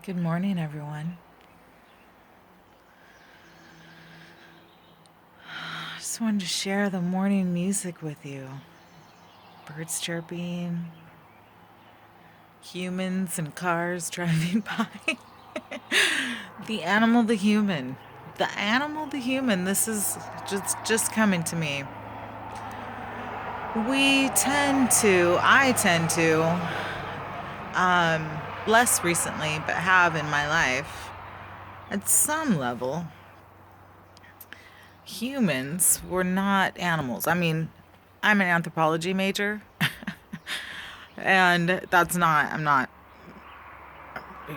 Good morning, everyone. I just wanted to share the morning music with you. Birds chirping, humans and cars driving by. The animal, the human. The animal, the human. This is just coming to me. I tend to, less recently, but have in my life, at some level, humans were not animals. I mean, I'm an anthropology major, and I'm not,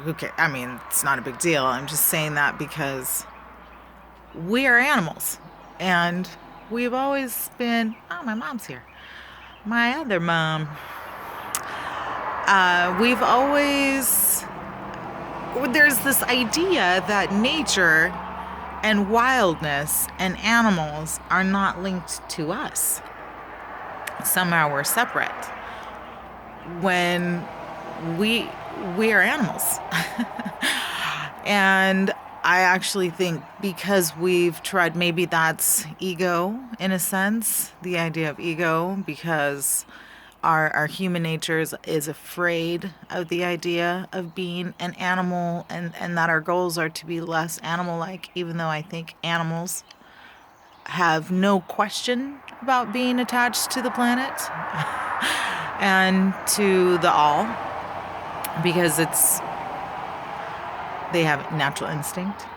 okay, I mean, it's not a big deal. I'm just saying that because we are animals. And we've always been, oh, my mom's here. My other mom. We've always, there's this idea that nature and wildness and animals are not linked to us. Somehow we're separate when we we are animals. And I actually think because we've tried, maybe that's ego in a sense, the idea of ego, because our human nature is afraid of the idea of being an animal, and that our goals are to be less animal like, even though I think animals have no question about being attached to the planet and to the all, because they have natural instinct.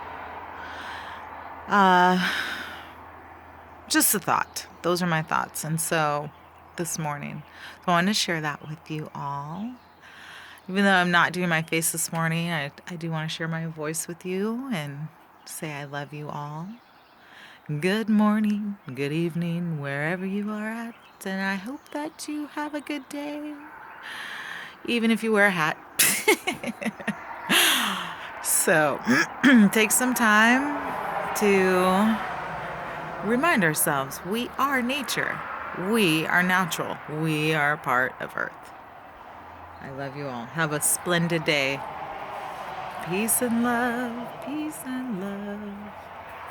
Just a thought. Those are my thoughts. And so this morning, I wanted to share that with you all. Even though I'm not doing my face this morning, I do want to share my voice with you and say I love you all. Good morning, good evening, wherever you are at. And I hope that you have a good day, even if you wear a hat. So take some time to remind ourselves we are nature. We are natural. We are a part of Earth. I love you all. Have a splendid day. Peace and love. Peace and love.